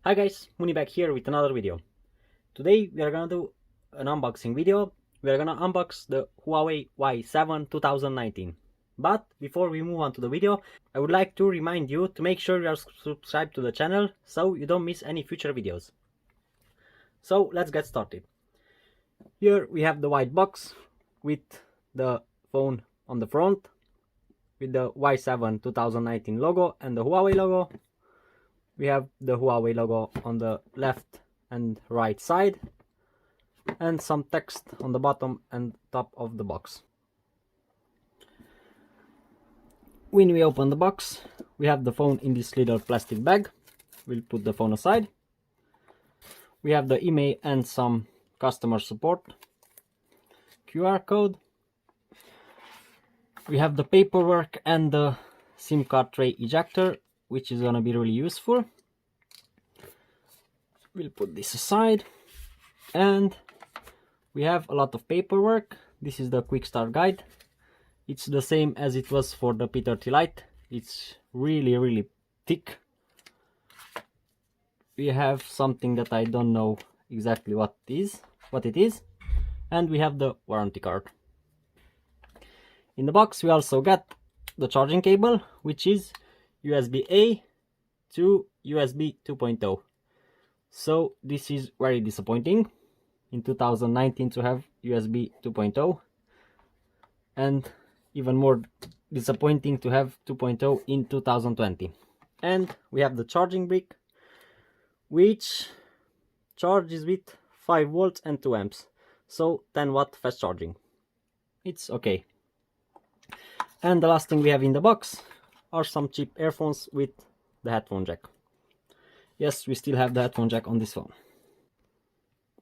Hi guys, Muni back here with another video. Today we are gonna do an unboxing video. We are gonna unbox the Huawei Y7 2019. But before we move on to the video, I would like to remind you to make sure you are subscribed to the channel so you don't miss any future videos. So let's get started. Here we have the white box with the phone on the front with the Y7 2019 logo and the Huawei logo. We have the Huawei logo on the left and right side and some text on the bottom and top of the box. When we open the box, we have the phone in this little plastic bag. We'll put the phone aside. We have the email and some customer support, QR code. We have the paperwork and the SIM card tray ejector, which is gonna be really useful. We'll put this aside, and we have a lot of paperwork. This is the quick start guide. It's the same as it was for the P30 Lite. It's really thick. We have something that I don't know exactly what it is, and we have the warranty card. In the box we also get the charging cable, which is USB-A to USB 2.0. So this is very disappointing in 2019 to have USB 2.0, and even more disappointing to have 2.0 in 2020. And we have the charging brick, which charges with 5 volts and 2 amps, so 10 watt fast charging. It's okay. And the last thing we have in the box are some cheap earphones with the headphone jack. Yes, we still have the headphone jack on this phone.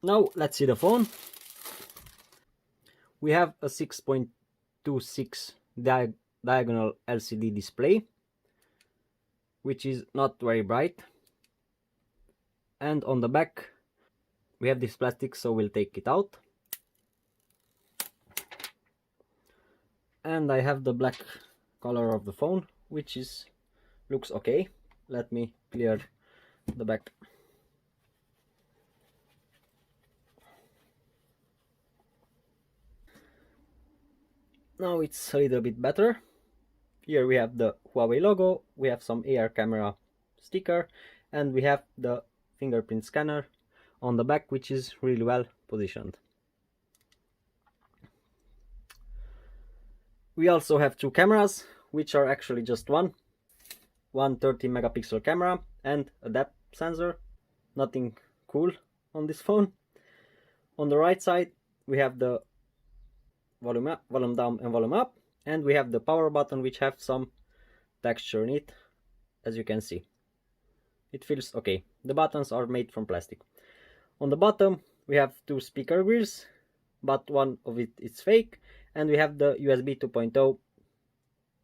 Now let's see the phone. We have a 6.26 diagonal LCD display, which is not very bright. And on the back we have this plastic, so we'll take it out. And I have the black color of the phone, which looks okay. Let me clear the back. Now it's a little bit better. Here we have the Huawei logo, we have some AR camera sticker, and we have the fingerprint scanner on the back, which is really well positioned. We also have two cameras, which are actually just one 30 megapixel camera and a depth sensor. Nothing cool on this phone. On the right side we have the volume down and volume up, and we have the power button, which have some texture in it, as you can see. It feels okay. The buttons are made from plastic. On the bottom we have two speaker grills, but one of it is fake, and we have the USB 2.0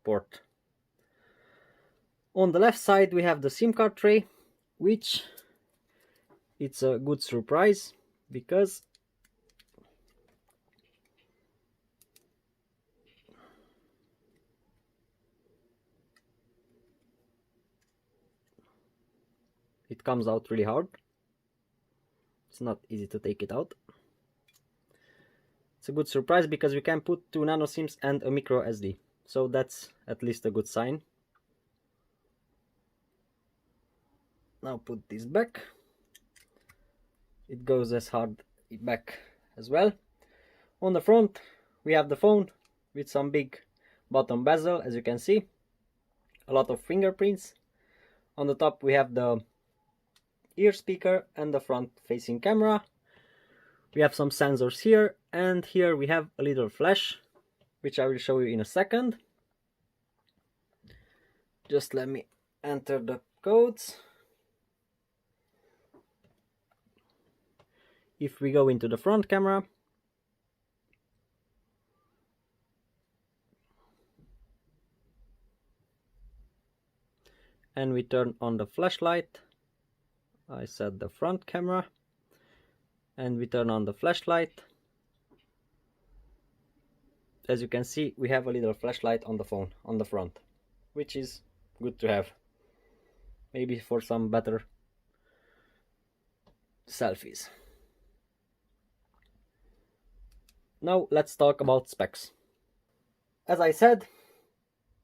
port. On the left side we have the SIM card tray, which it's a good surprise because it comes out really hard. It's not easy to take it out. It's a good surprise because we can put 2 nano SIMs and a micro SD, so that's at least a good sign. Now put this back. It goes as hard back as well. On the front we have the phone with some big bottom bezel, as you can see. A lot of fingerprints. On the top we have the ear speaker and the front facing camera. We have some sensors here, and here we have a little flash, which I will show you in a second. Just let me enter the codes. If we go into the front camera, and we turn on the flashlight, I set the front camera, and we turn on the flashlight. As you can see, we have a little flashlight on the phone on the front, which is good to have. Maybe for some better selfies. Now let's talk about specs. As I said,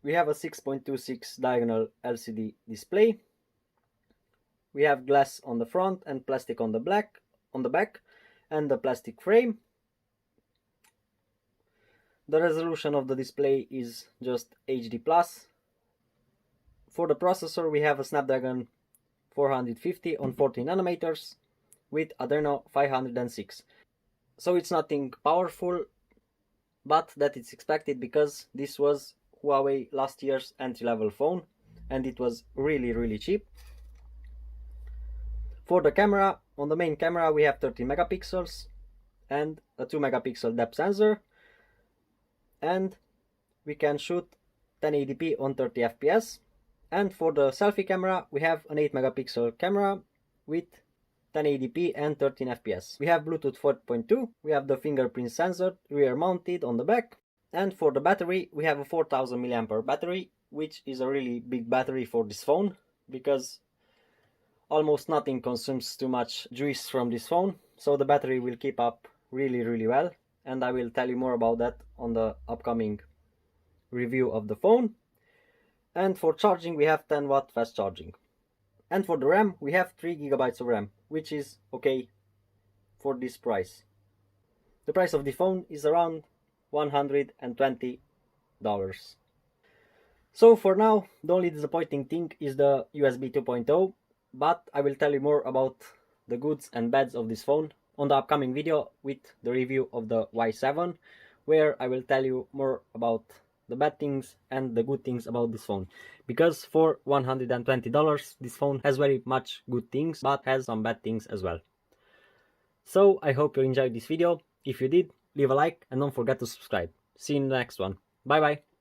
we have a 6.26 diagonal LCD display. We have glass on the front and plastic on the back, and the plastic frame. The resolution of the display is just HD+. For the processor, we have a Snapdragon 450 on 14 nanometers with Adreno 506. So it's nothing powerful, but that is expected because this was Huawei last year's entry-level phone and it was really cheap. For the camera, on the main camera we have 13 megapixels and a 2 megapixel depth sensor, and we can shoot 1080p on 30 fps. And for the selfie camera, we have an 8 megapixel camera with 1080p and 13 fps. We have Bluetooth 4.2, we have the fingerprint sensor rear mounted on the back, and for the battery we have a 4000 mAh battery, which is a really big battery for this phone because almost nothing consumes too much juice from this phone, so the battery will keep up really well, and I will tell you more about that on the upcoming review of the phone. And for charging we have 10 watt fast charging. And for the RAM we have 3 GB of RAM, which is okay for this price. The price of the phone is around $120. So for now, the only disappointing thing is the USB 2.0, but I will tell you more about the goods and bads of this phone on the upcoming video with the review of the Y7, where I will tell you more about the bad things and the good things about this phone, because for $120 this phone has very much good things but has some bad things as well. So I hope you enjoyed this video. If you did, leave a like and don't forget to subscribe. See you in the next one. Bye bye.